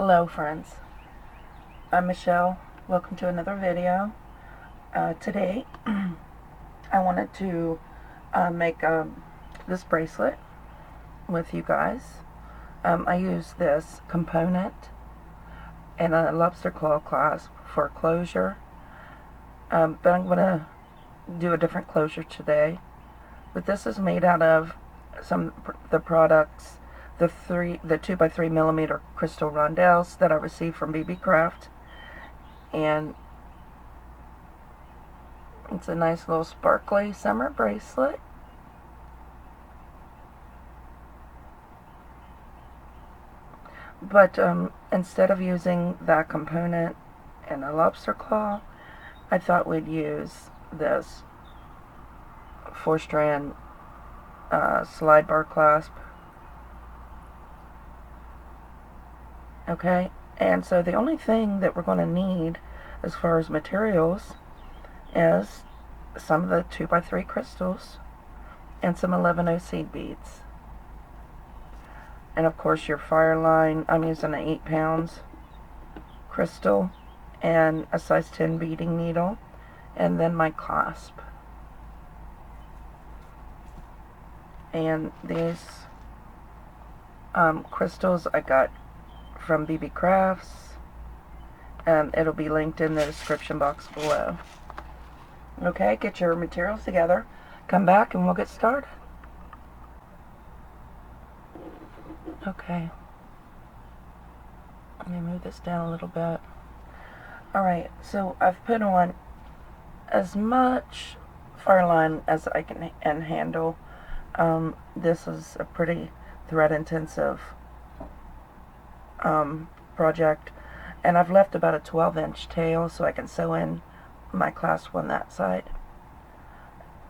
Hello friends, I'm Michelle. Welcome to another video. Today I wanted to make this bracelet with you guys. I use this component and a lobster claw clasp for closure, but I'm going to do a different closure today. But this is made out of some of the products, the 2x3 millimeter crystal rondelles that I received from Beebeecraft, and it's a nice little sparkly summer bracelet. But instead of using that component and a lobster claw, I thought we'd use this 4-strand slide bar clasp. Okay, and so the only thing that we're going to need as far as materials is some of the 2x3 crystals and some 11O seed beads. And of course your fire line. I'm using an 8 pounds crystal and a size 10 beading needle, and then my clasp. And these crystals I got from Beebeecraft, and it'll be linked in the description box below. Okay, get your materials together, come back and we'll get started. Okay, let me move this down a little bit. Alright, so I've put on as much fire line as I can handle. This is a pretty thread intensive project, and I've left about a 12-inch tail so I can sew in my clasp on that side.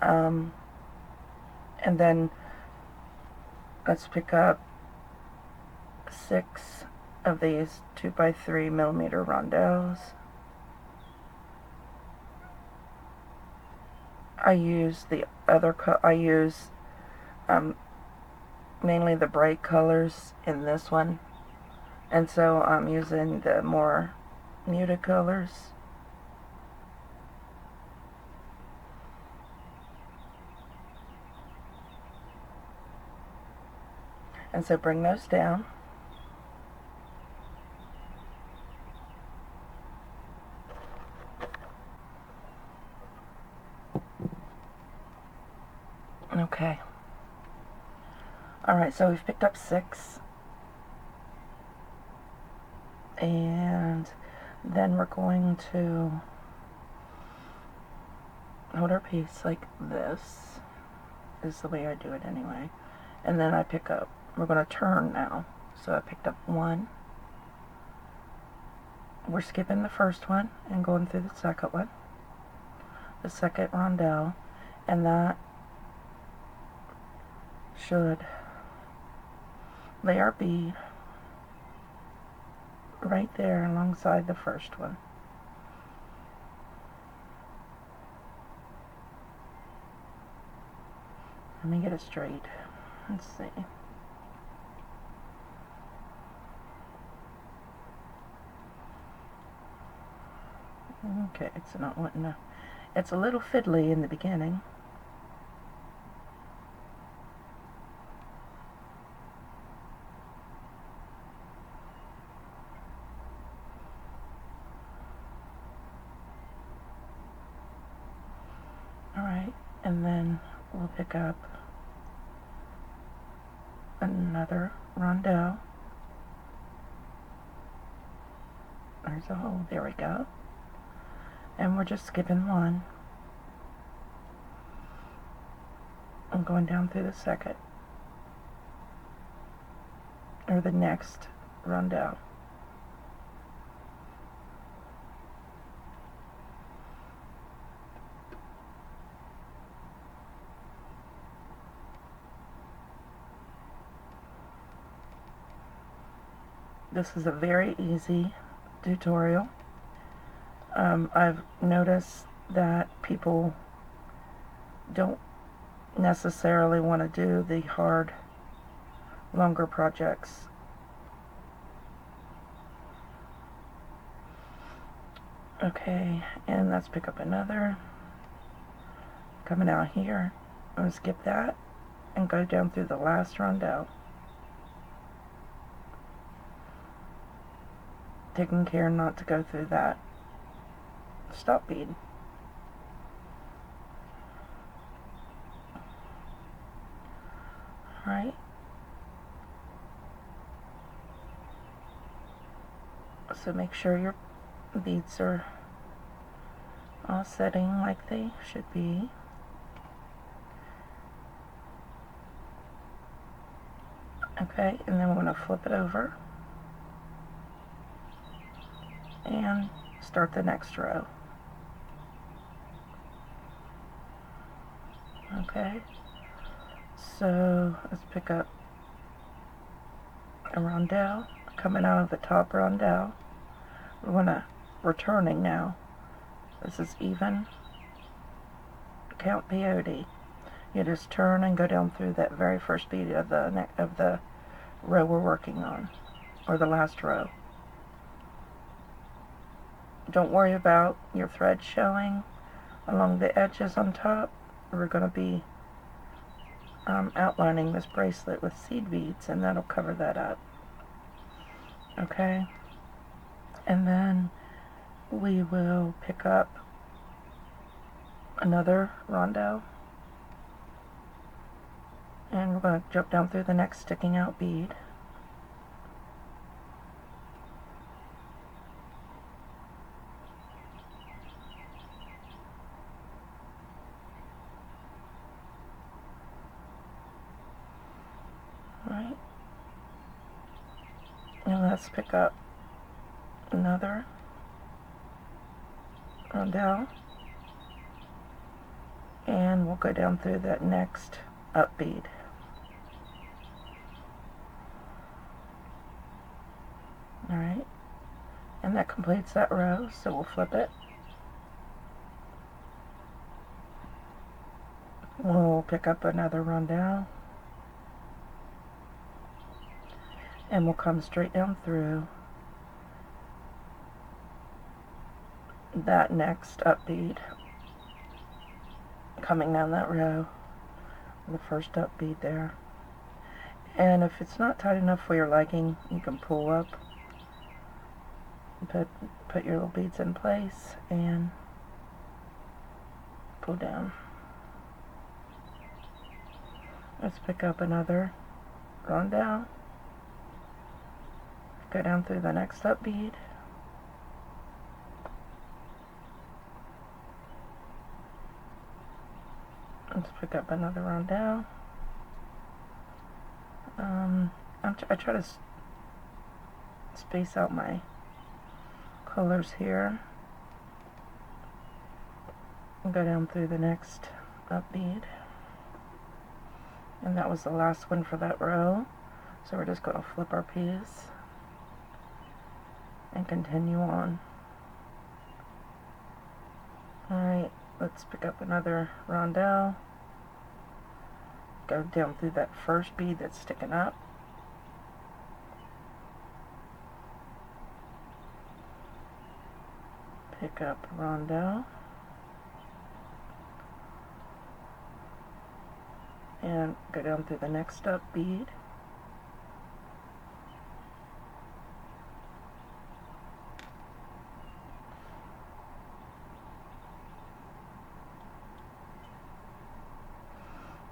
And then let's pick up 6 of these 2x3 millimeter rondelles. I use mainly the bright colors in this one, and so I'm using the more muted colors. And so bring those down. Okay. Alright, so we've picked up 6. And then we're going to hold our piece like this. Is the way I do it anyway. And then I pick up, we're going to turn now. So I picked up 1. We're skipping the first one and going through the second one. The second rondelle. And that should lay our bead right there alongside the first one. Let me get it straight. Let's see. Okay, it's not wanting to. It's a little fiddly in the beginning. Alright, and then we'll pick up another rondelle. There's a hole, there we go. And we're just skipping 1. I'm going down through the second, or the next rondelle. This is a very easy tutorial. I've noticed that people don't necessarily want to do the hard, longer projects. Okay, and let's pick up another. Coming out here, I'm going to skip that and go down through the last rondelle. Taking care not to go through that stop bead. Alright. So make sure your beads are all setting like they should be. Okay, and then we're going to flip it over and start the next row. Okay, so let's pick up a rondelle coming out of the top rondelle. We're going to returning now. This is even count POD. You just turn and go down through that very first bead of the row we're working on, or the last row. Don't worry about your thread showing along the edges on top. We're going to be outlining this bracelet with seed beads, and that'll cover that up. Okay, and then we will pick up another rondelle, and we're going to jump down through the next sticking out bead. Right, and let's pick up another rondelle, and we'll go down through that next up bead. Alright, and that completes that row, so we'll flip it. We'll pick up another rondelle, and we'll come straight down through that next up bead, coming down that row, the first up bead there. And if it's not tight enough for your liking, you can pull up, put your little beads in place, and pull down. Let's pick up another rondelle, go down through the next up bead, let's pick up another rondelle. I try to space out my colors here, and go down through the next up bead, and that was the last one for that row, so we're just going to flip our piece and continue on. Alright, let's pick up another rondelle, go down through that first bead that's sticking up, pick up a rondelle, and go down through the next up bead,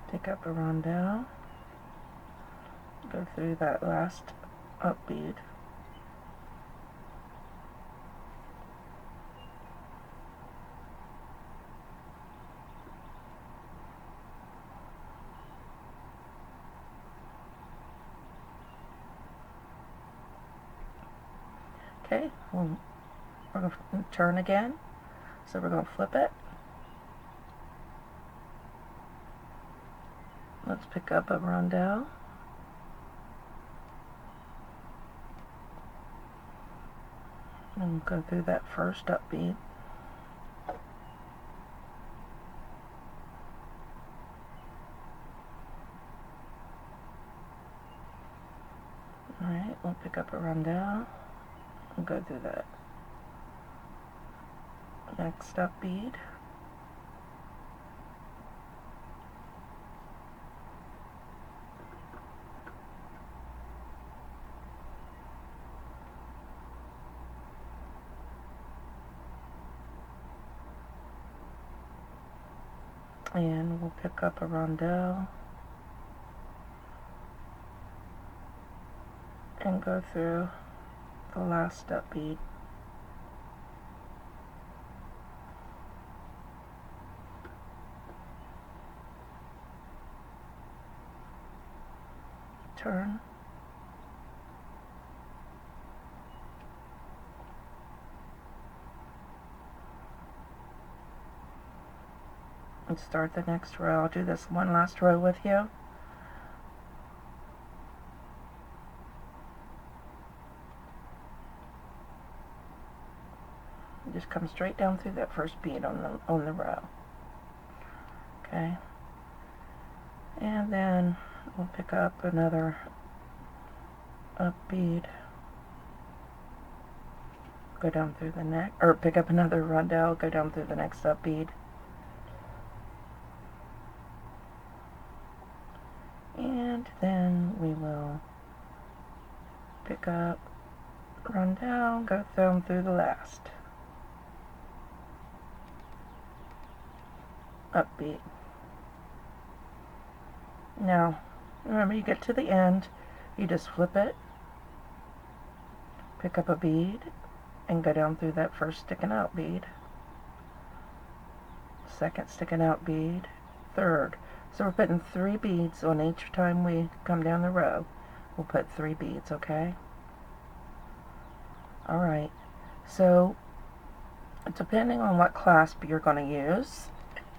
pick up a rondelle, go through that last up bead, okay, we're going to turn again, so we're going to flip it. Let's pick up a rondelle, and go through that first up bead, alright, we'll pick up a rondelle and go through that next up bead. And we'll pick up a rondelle and go through the last step bead. Turn. And start the next row. I'll do this one last row with you. Just come straight down through that first bead on the row. Okay. And then we'll pick up another up bead. Go down through the neck, or pick up another rondelle, go down through the next up bead. And then we will pick up rondelle, go down through the last up bead. Now, remember, you get to the end, you just flip it, pick up a bead, and go down through that first sticking out bead, second sticking out bead, third. So we're putting 3 beads on each time we come down the row. We'll put 3 beads, okay? Alright, so depending on what clasp you're going to use,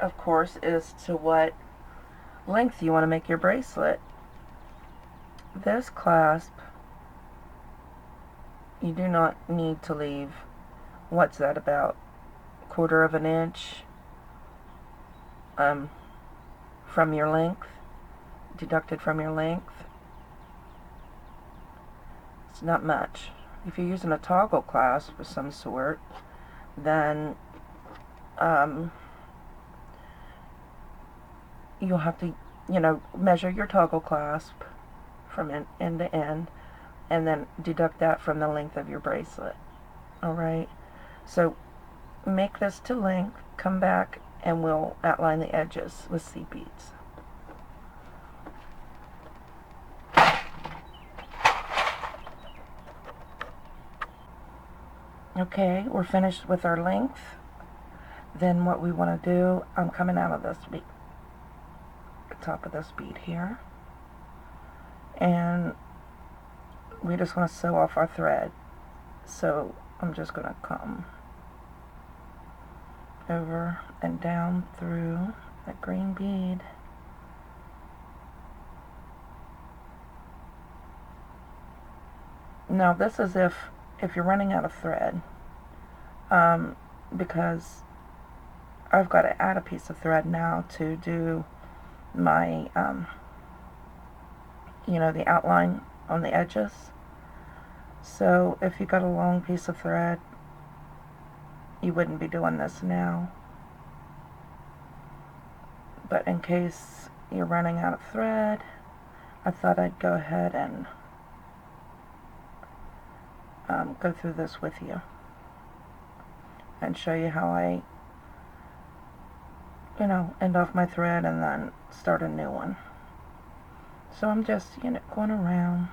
of course, as to what length you want to make your bracelet. This clasp, you do not need to leave, what's that, about 1/4 of an inch from your length, deducted from your length. It's not much. If you're using a toggle clasp of some sort, then you'll have to, measure your toggle clasp from end to end, and then deduct that from the length of your bracelet. Alright, so make this to length, come back, and we'll outline the edges with seed beads. Okay, we're finished with our length. Then what we want to do, I'm coming out of this bead, the top of this bead here, and we just want to sew off our thread. So I'm just going to come over and down through that green bead. Now this is if you're running out of thread, because I've got to add a piece of thread now to do my the outline on the edges. So if you got a long piece of thread, you wouldn't be doing this now. But in case you're running out of thread, I thought I'd go ahead and go through this with you and show you how I end off my thread and then start a new one. So I'm just going around,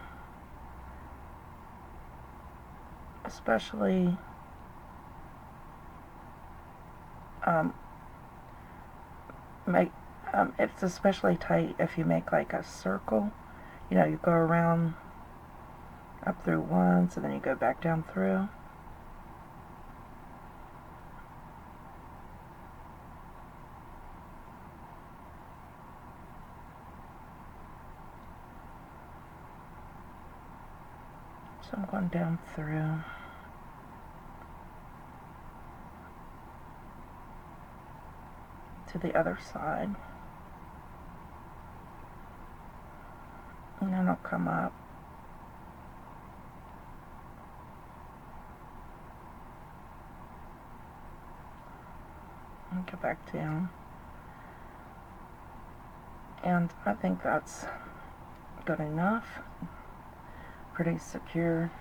especially it's especially tight if you make like a circle. You go around up through once and then you go back down through. So I'm going down through. To the other side. And then I'll come up. and go back down. And I think that's good enough. Pretty secure.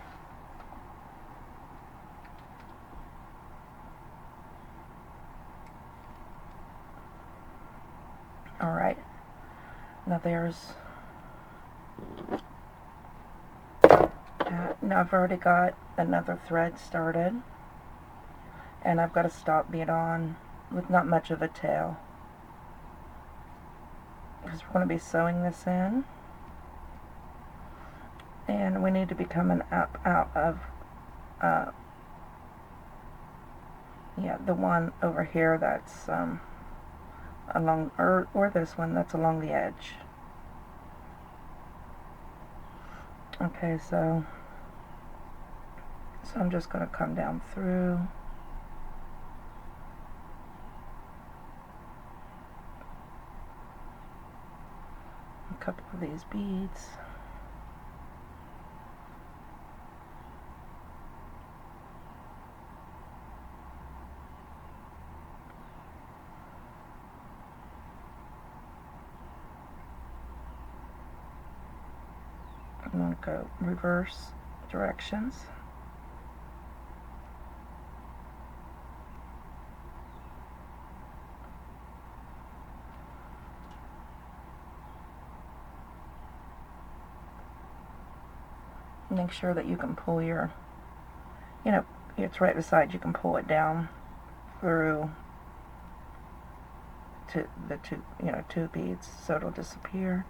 Alright, now there's that. Now I've already got another thread started, and I've got a stop bead on with not much of a tail, because we're going to be sewing this in, and we need to be coming up out of yeah, the one over here that's along, or this one that's along the edge. Okay, so I'm just going to come down through. A couple of these beads. I'm going to go reverse directions. Make sure that you can pull your, it's right beside, you can pull it down through to the two beads, so it'll disappear.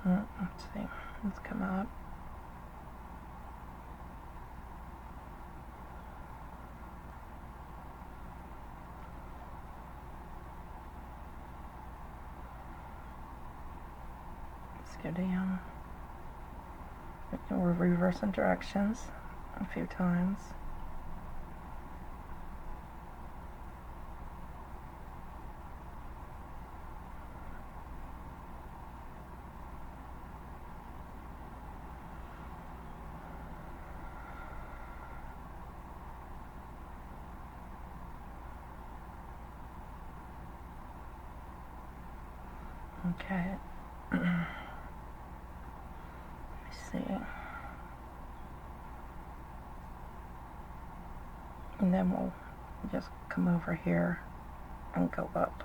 Let's see, let's come up. Let's go down. We're reversing directions a few times. Okay. Let me see. And then we'll just come over here and go up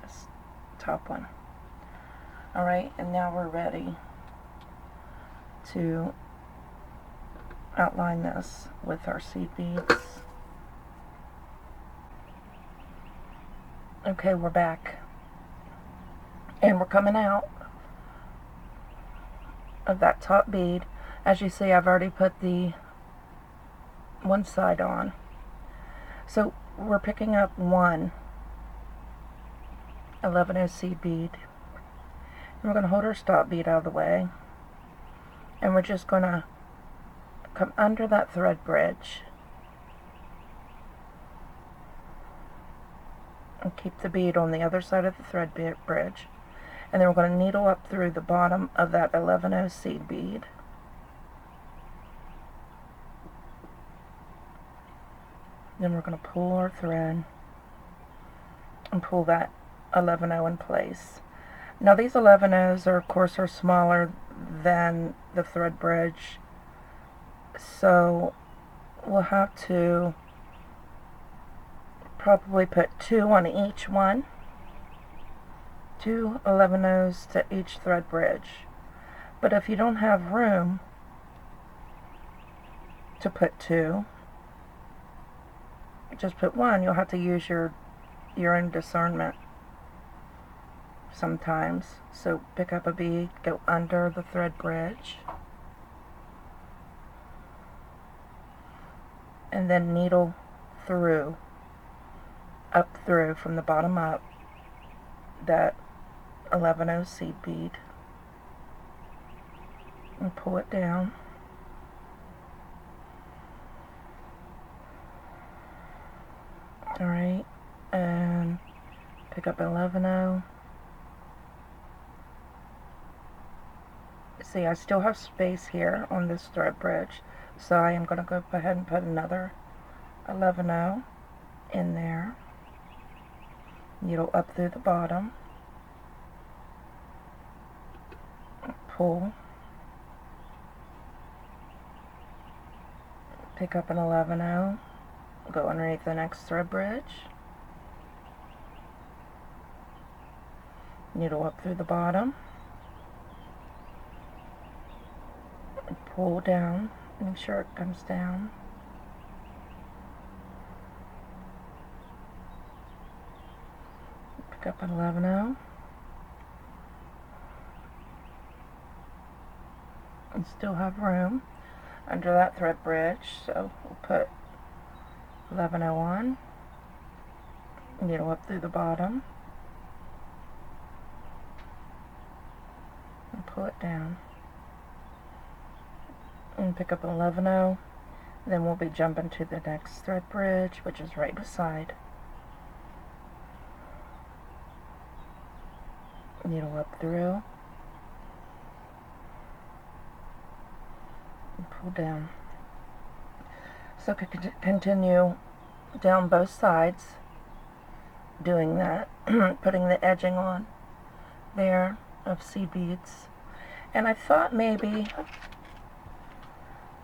this top one. Alright, and now we're ready to outline this with our seed beads. Okay, we're back, and we're coming out of that top bead. As you see, I've already put the one side on, so we're picking up one 11-0 seed bead, and we're going to hold our stop bead out of the way, and we're just going to come under that thread bridge and keep the bead on the other side of the thread bridge, and then we're going to needle up through the bottom of that 11-0 seed bead. Then we're going to pull our thread and pull that 11-0 in place. Now these 11-0s are, of course, are smaller than the thread bridge, so we'll have to probably put 2 on each one, 2 11-0s to each thread bridge. But if you don't have room to put 2, just put 1. You'll have to use your own discernment sometimes. So pick up a bead, go under the thread bridge, and then needle through, up through, from the bottom up, that 11-0 seed bead, and pull it down. Alright, and pick up 11-0 see, I still have space here on this thread bridge, so I am going to go ahead and put another 11/0 in there. Needle up through the bottom, pull, pick up an 11/0, go underneath the next thread bridge, needle up through the bottom, pull down, make sure it comes down, pick up an 11/0, and still have room under that thread bridge, so we'll put 11/0 on, needle up through the bottom, and pull it down, and pick up an 11/0. Then we'll be jumping to the next thread bridge, which is right beside. Needle up through, and pull down. So continue down both sides doing that, putting the edging on there of seed beads. And I thought maybe,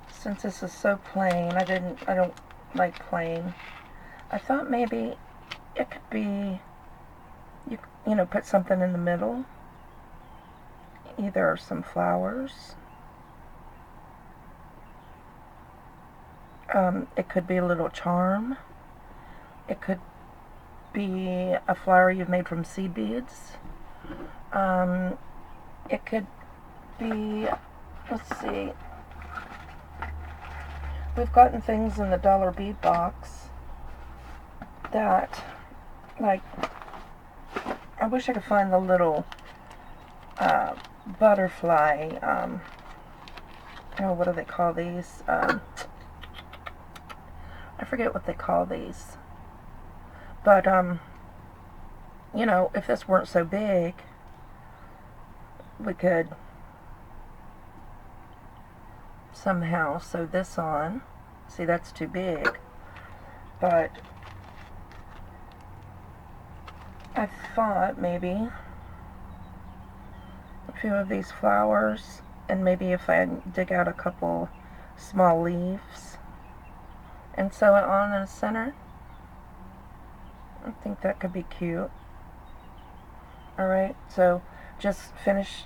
since this is so plain, I don't like plain, I thought maybe it could be, you know, put something in the middle, either some flowers, it could be a little charm, it could be a flower you've made from seed beads, it could be, let's see, we've gotten things in the dollar bead box that, like, I wish I could find the little butterfly, oh, what do they call these? I forget what they call these. But, you know, if this weren't so big, we could somehow sew this on. See, that's too big. But I thought maybe a few of these flowers, and maybe if I dig out a couple small leaves and sew it on in the center, I think that could be cute. Alright, so just finish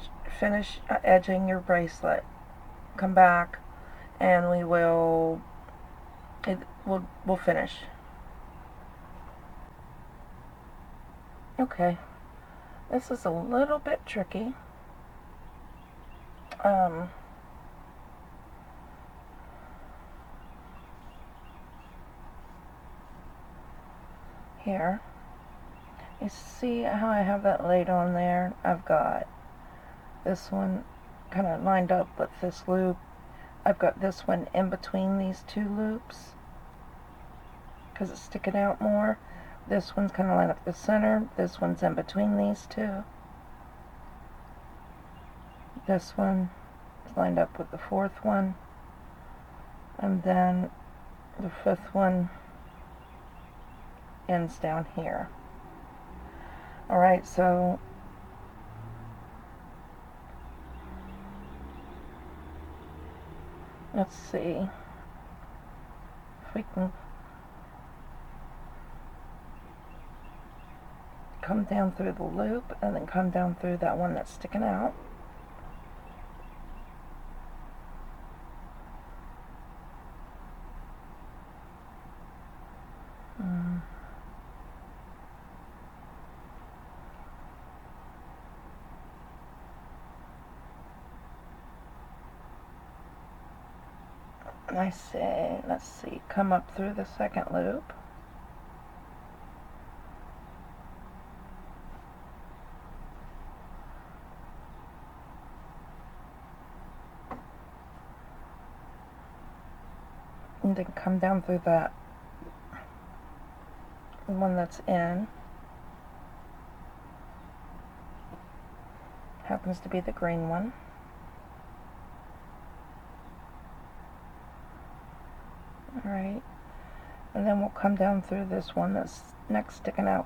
edging your bracelet. Come back and we'll finish. Okay, this is a little bit tricky. Here, you see how I have that laid on there? I've got this one kind of lined up with this loop. I've got this one in between these two loops because it's sticking out more. This one's kind of lined up the center. This one's in between these two. This one is lined up with the fourth one. And then the fifth one ends down here. Alright, so let's see if we can come down through the loop and then come down through that one that's sticking out. I say, let's see, come up through the second loop. And then come down through that one that's in. Happens to be the green one. Alright, and then we'll come down through this one, this next sticking out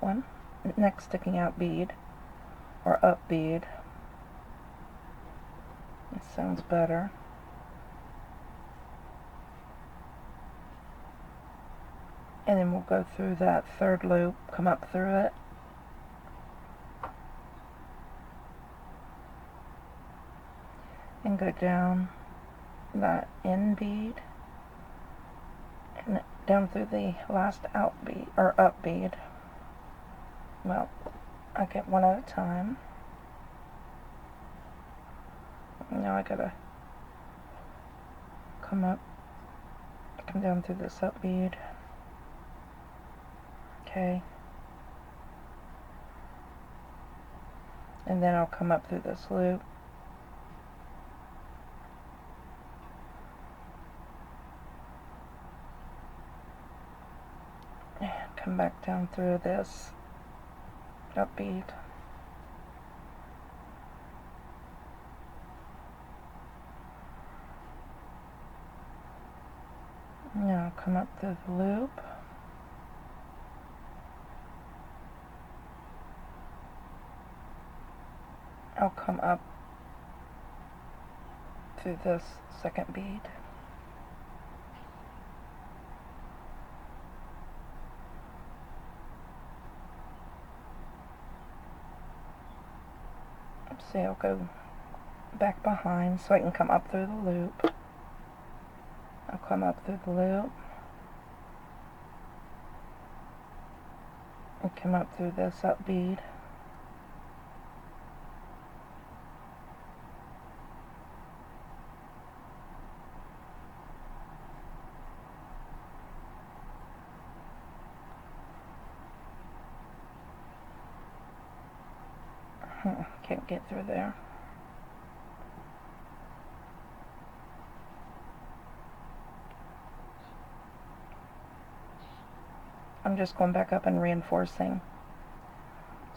bead, or up bead. It sounds better. And then we'll go through that third loop, come up through it, and go down that in bead, and down through the last out bead, or up bead. Well, I get one at a time. Now I gotta come down through this up bead. Okay. And then I'll come up through this loop. And come back down through this up bead. Now come up through the loop. I'll come up through this second bead. See, I'll go back behind so I can come up through the loop. I'll come up through the loop and come up through this up bead. Can't get through there. I'm just going back up and reinforcing.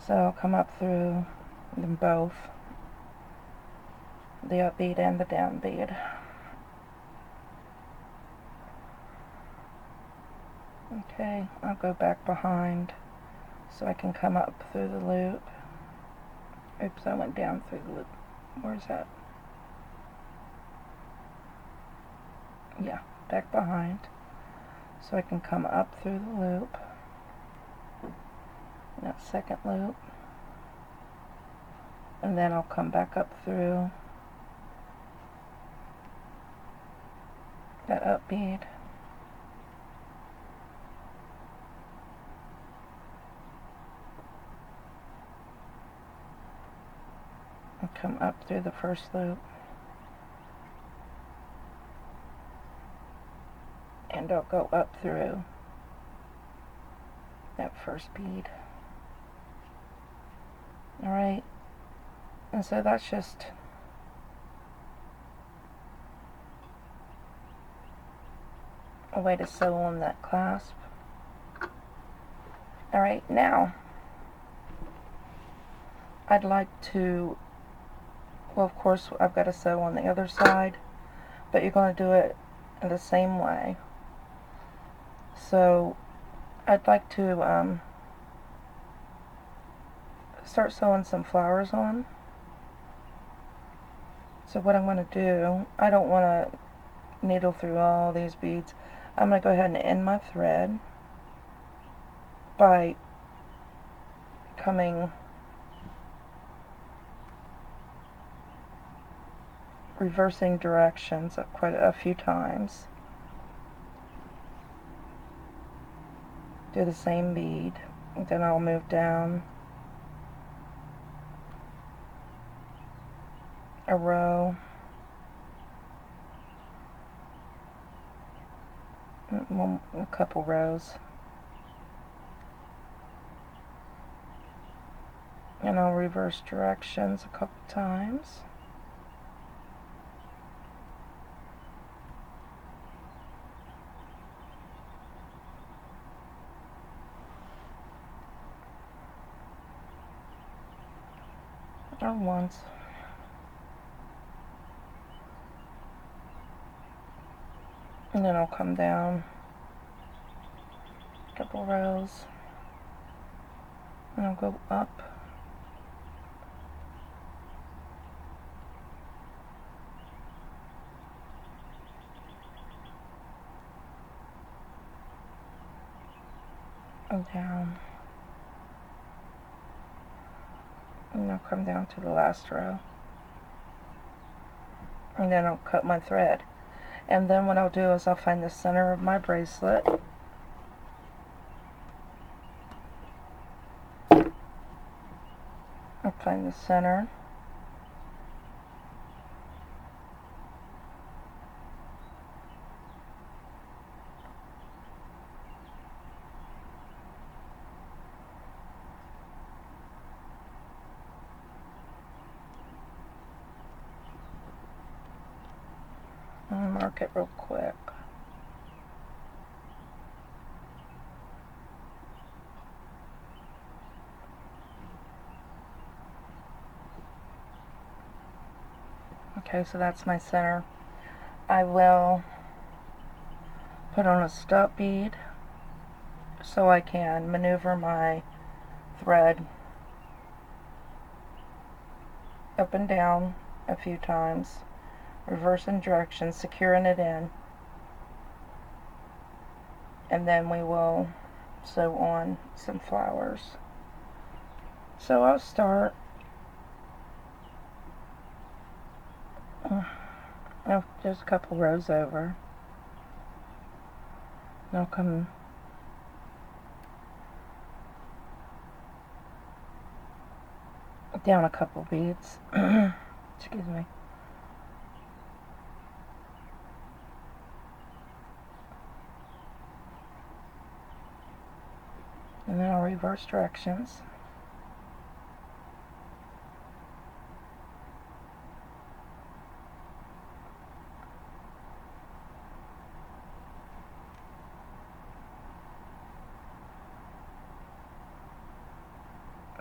So I'll come up through them both, the up bead and the down bead. Okay, I'll go back behind so I can come up through the loop. Oops, I went down through the loop. Where's that? Yeah, back behind. So I can come up through the loop. That second loop. And then I'll come back up through that up bead. And come up through the first loop. And I'll go up through that first bead. Alright, and so that's just a way to sew on that clasp. Alright, now I'd like to, well, of course I've got to sew on the other side, but you're going to do it in the same way. So I'd like to start sewing some flowers on. So what I'm going to do, I don't want to needle through all these beads. I'm going to go ahead and end my thread by reversing directions quite a few times. Do the same bead, and then I'll move down a row, a couple rows, and I'll reverse directions a couple times. Or once. And then I'll come down couple rows, and I'll go up. And down, and I'll come down to the last row, and then I'll cut my thread. And then what I'll do is I'll find the center of my bracelet, I'll find the center, and mark it real quick. Okay, so that's my center. I will put on a stop bead so I can maneuver my thread up and down a few times, reversing direction, securing it in, and then we will sew on some flowers. So I'll start just a couple rows over, and I'll come down a couple beads. Excuse me. And then I'll reverse directions.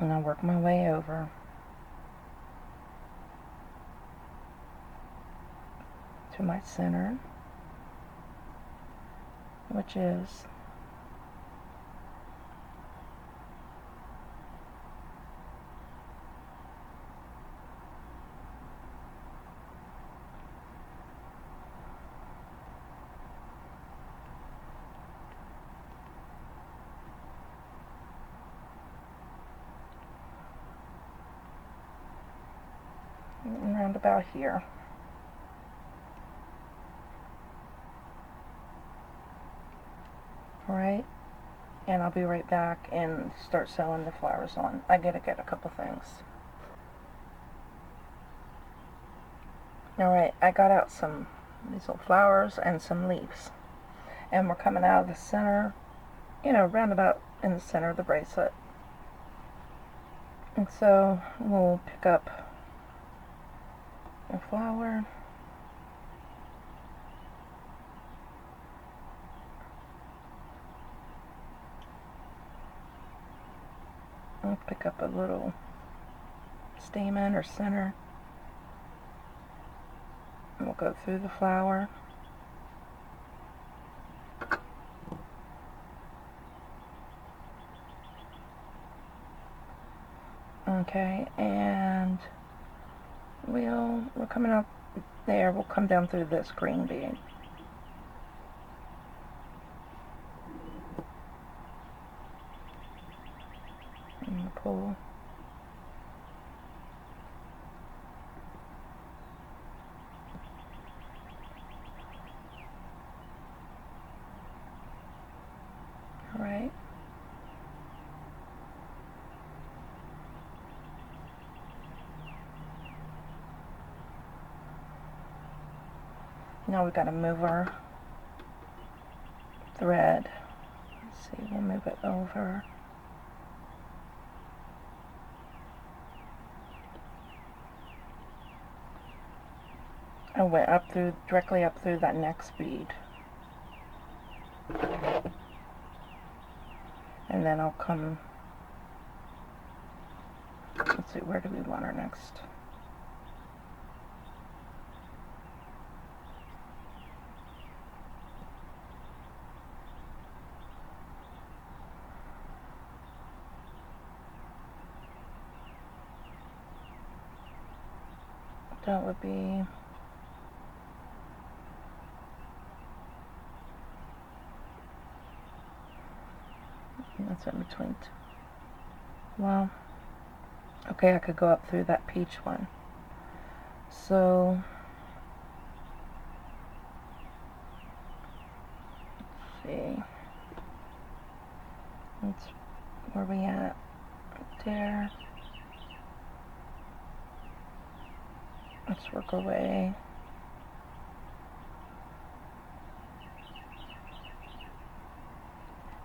And I'll work my way over to my center, which is around about here. Alright, and I'll be right back and start sewing the flowers on. I gotta get a couple things. Alright, I got out these little flowers and some leaves. And we're coming out of the center, you know, round about in the center of the bracelet. And so we'll pick up a flower, I'll pick up a little stamen or center, and we'll go through the flower, okay, and we're coming up there, we'll come down through this green bead. And pull. Alright. Now we've got to move our thread. Let's see, we'll move it over. I went up through, directly up through that next bead. And then I'll come, let's see, where do we want our next? That would be that's in between. Well, okay, I could go up through that peach one. So let's see. That's where we at? Right there. Let's work our way.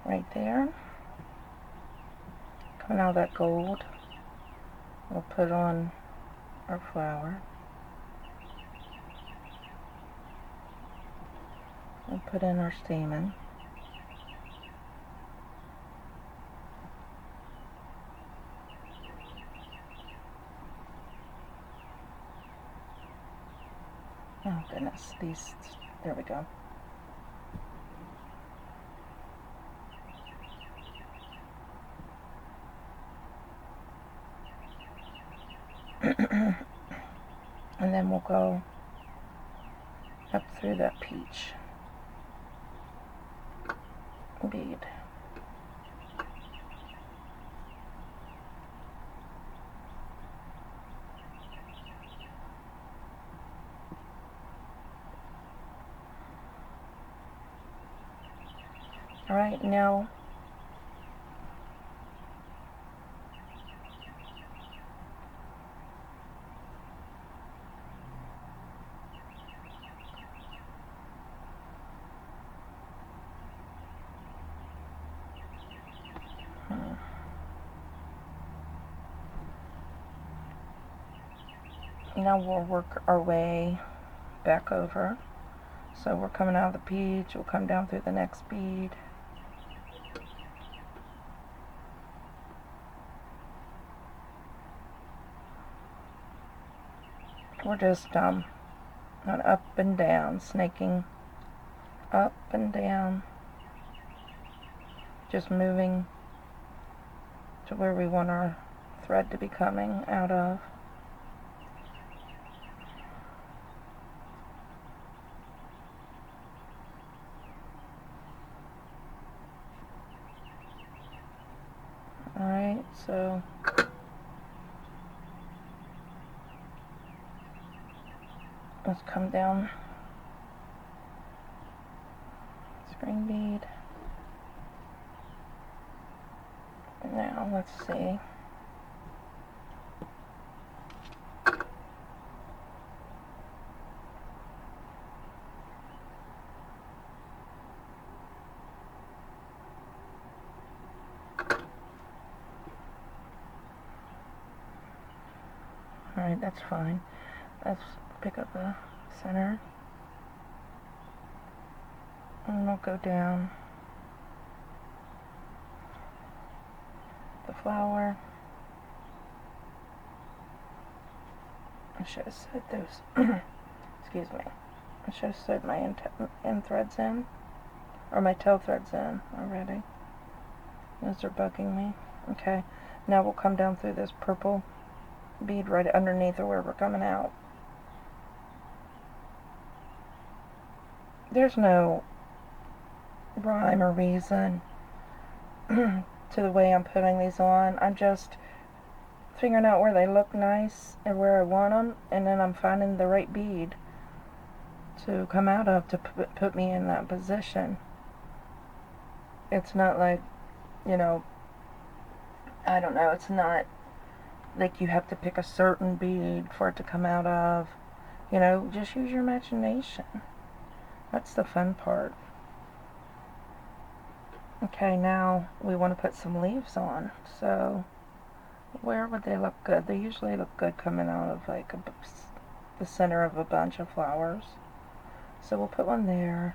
Right there. Coming out of that gold, we'll put on our flower. We'll put in our stamen. Oh goodness, these, there we go. And then we'll go up through that peach bead. All right, now we'll work our way back over. So we're coming out of the peach, we'll come down through the next bead. We're just going up and down, snaking up and down, just moving to where we want our thread to be coming out of. Alright, so let's come down, string bead. Now let's see. Alright, that's fine. Let's pick up the center. And we'll go down the flower. I should have sewed those, excuse me. I should have sewed my end threads in, or my tail threads in already. Those are bugging me. Okay, now we'll come down through this purple bead right underneath of where we're coming out. There's no rhyme or reason to the way I'm putting these on. I'm just figuring out where they look nice and where I want them, and then I'm finding the right bead to come out of to put me in that position. It's not like, you know, I don't know, it's not like you have to pick a certain bead for it to come out of. You know, just use your imagination. That's the fun part. Okay, now we want to put some leaves on. So where would they look good? They usually look good coming out of like the center of a bunch of flowers. So we'll put one there.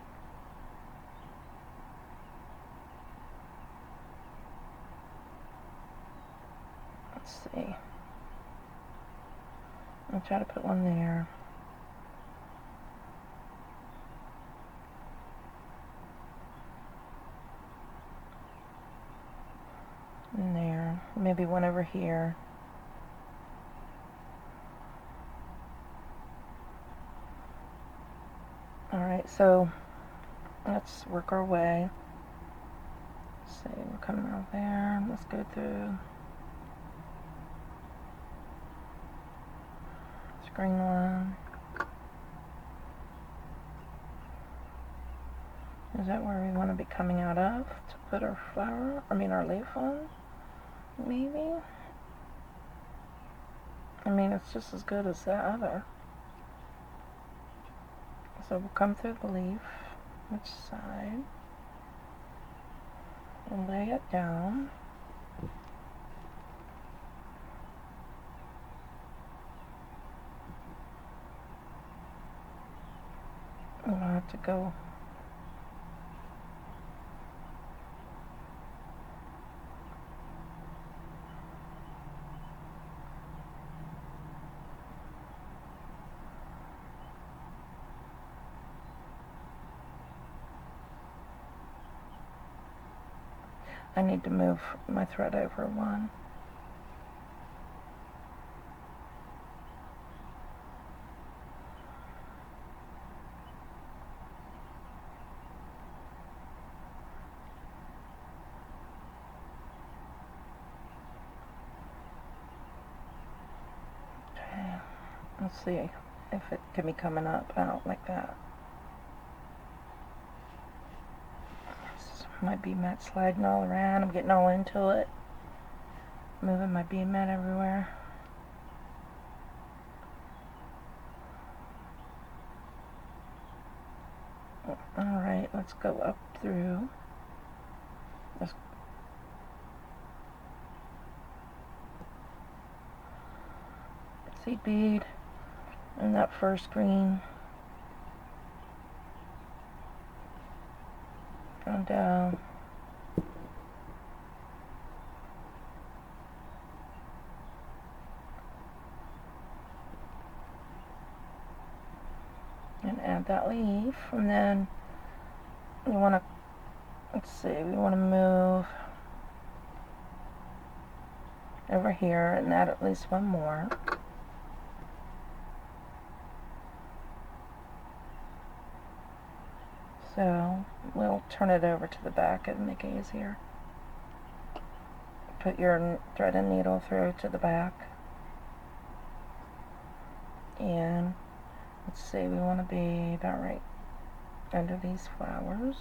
Let's see. I'll try to put one there. And there. Maybe one over here. Alright, so let's work our way. Let's see, we're coming out there. Let's go through this green one. Is that where we want to be coming out of to put our flower, our leaf on? Maybe? I mean, it's just as good as that other. So we'll come through the leaf, which side, and lay it down. We'll have to go I need to move my thread over one. Okay, let's see if it can be coming up out like that. My bead mat sliding all around. I'm getting all into it. Moving my bead mat everywhere. Alright, let's go up through. Let's seed bead and that first green. Going down. And add that leaf, and then we want to, let's see, we want to move over here and add at least one more. So we'll turn it over to the back and make it easier. Put your thread and needle through to the back. And let's see, we want to be about right under these flowers.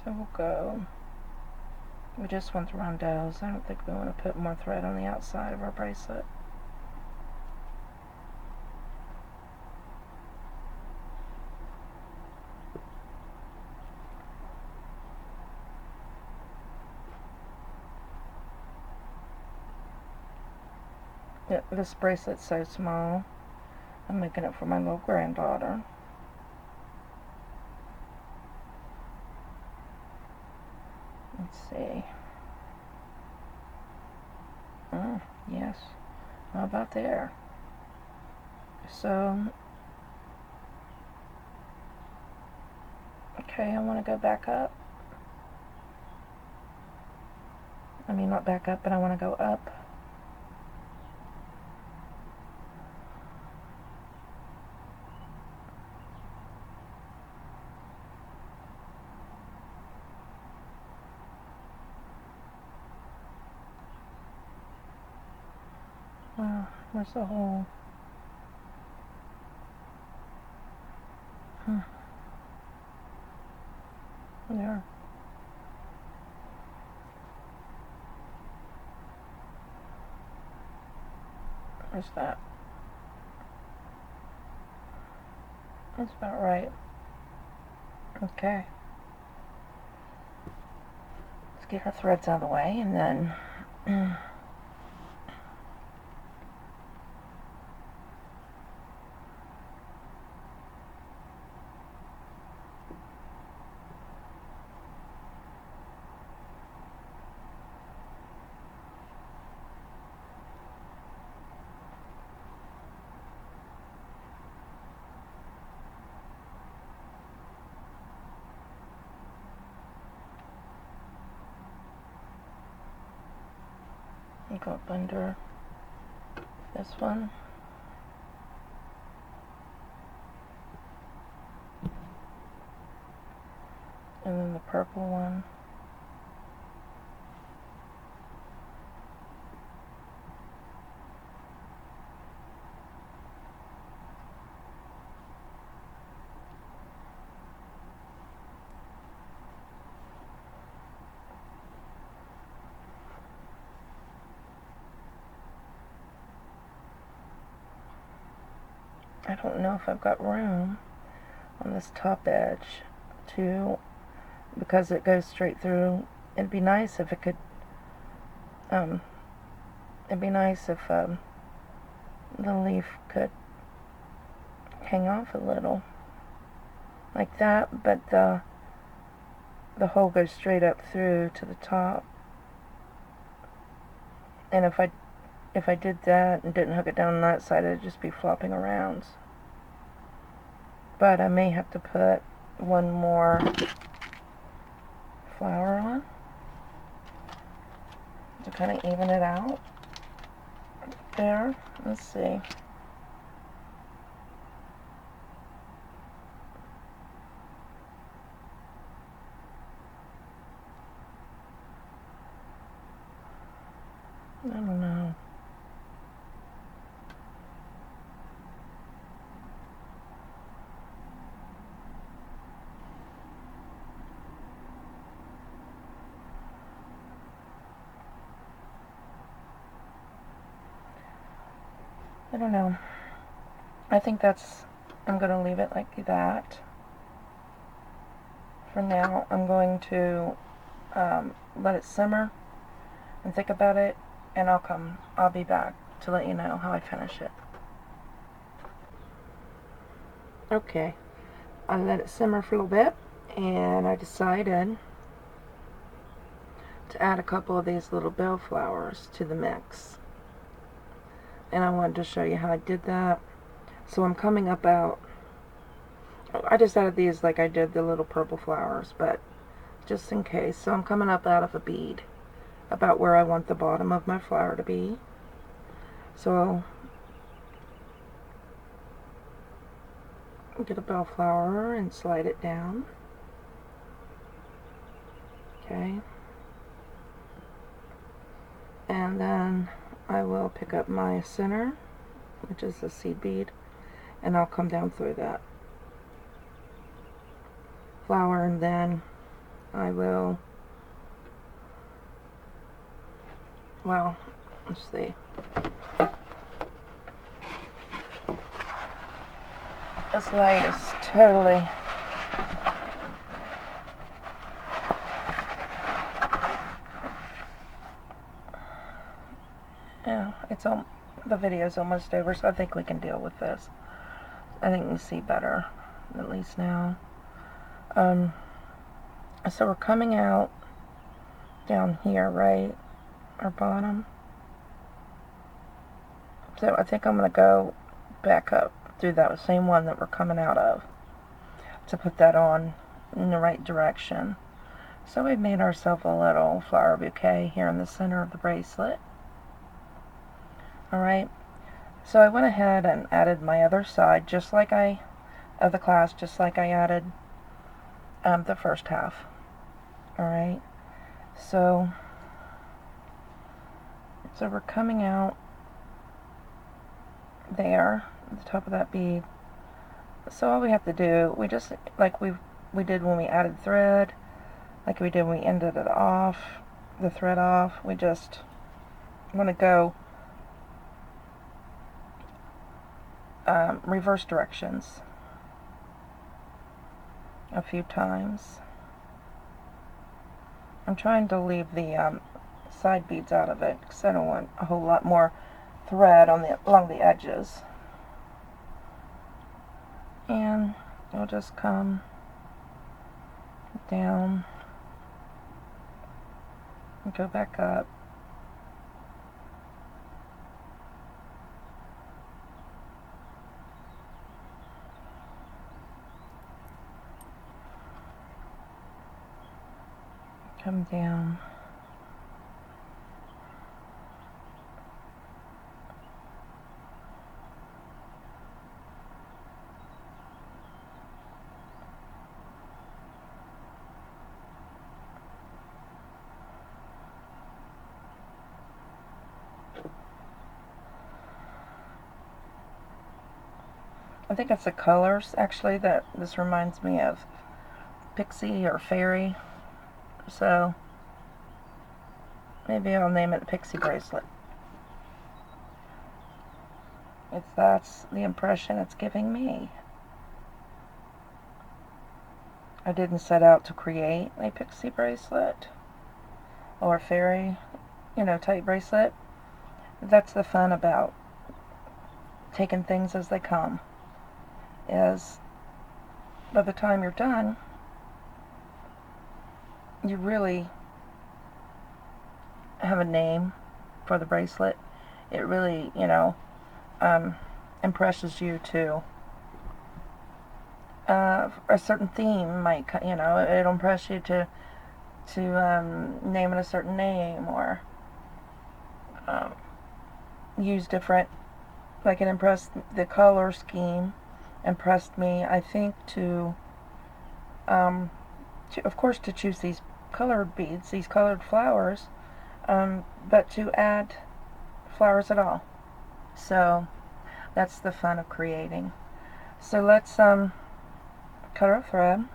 So we'll go. We just want the rondeaus. I don't think we want to put more thread on the outside of our bracelet. Yeah, this bracelet's so small. I'm making it for my little granddaughter. Let's see. Yes. How about there? So, okay, I want to go back up. I mean, not back up, but I want to go up. Where's the hole? There. Where's that? That's about right. Okay. Let's get our threads out of the way, and then and go up under this one. And then the purple one. I don't know if I've got room on this top edge because it goes straight through. It'd be nice if it could, it'd be nice if the leaf could hang off a little like that, but the hole goes straight up through to the top. And if I did that and didn't hook it down on that side, it'd just be flopping around. But I may have to put one more flower on to kind of even it out. There, let's see. I don't know. I don't know. I think I'm going to leave it like that. For now, I'm going to let it simmer and think about it, and I'll be back to let you know how I finish it. Okay, I let it simmer for a little bit, and I decided to add a couple of these little bellflowers to the mix. And I wanted to show you how I did that. So I'm coming up out, I just added these like I did the little purple flowers, but just in case. So I'm coming up out of a bead about where I want the bottom of my flower to be. So I'll get a bellflower and slide it down. Okay. And then I will pick up my center, which is the seed bead, and I'll come down through that flower, and then I will, well, let's see. This light is totally the video's almost over, so I think we can deal with this. I think we see better, at least now. So we're coming out down here, right? Our bottom. So I think I'm going to go back up through that same one that we're coming out of to put that on in the right direction. So we've made ourselves a little flower bouquet here in the center of the bracelet. Alright, so I went ahead and added my other side of the clasp, just like I added the first half. Alright, so we're coming out there at the top of that bead. So all we have to do, we just, like we did when we added thread, like we did when we ended it off, the thread off, we just want to go reverse directions a few times. I'm trying to leave the side beads out of it because I don't want a whole lot more thread along the edges. And we'll just come down and go back up. Come down. I think it's the colors, actually, that this reminds me of Pixie or Fairy. So, maybe I'll name it the Pixie Bracelet. If that's the impression it's giving me. I didn't set out to create a Pixie bracelet or a fairy, type bracelet. That's the fun about taking things as they come, is by the time you're done, you really have a name for the bracelet. It really, impresses you to a certain theme. Might, it'll impress you to name it a certain name, or use different, like it impressed, the color scheme impressed me, I think, to of course, to choose these colored beads, these colored flowers, but to add flowers at all. So that's the fun of creating. So let's cut our thread.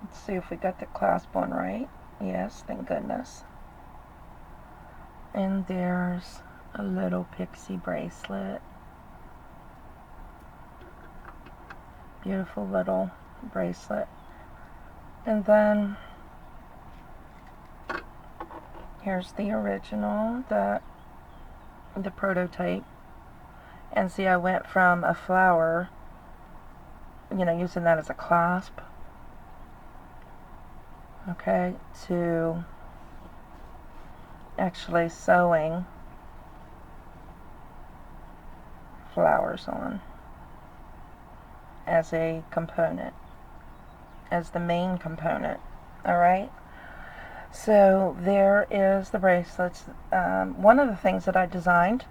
Let's see if we got the clasp one right. Yes, thank goodness. And there's a little Pixie bracelet. Beautiful little bracelet. And then here's the original, the prototype. And see, I went from a flower, using that as a clasp, okay, to actually sewing flowers on as a component, as the main component. Alright, so there is the bracelets. One of the things that I designed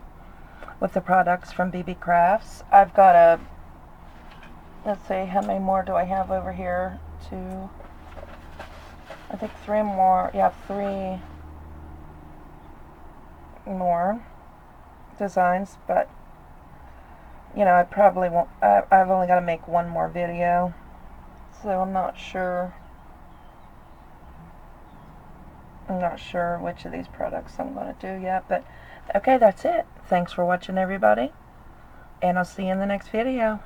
with the products from Beebeecraft, I've got let's see, how many more do I have over here? Two, I think three more. Yeah, three more designs, but I probably won't. I've only got to make one more video, so I'm not sure which of these products I'm going to do yet, but okay, that's it. Thanks for watching, everybody, and I'll see you in the next video.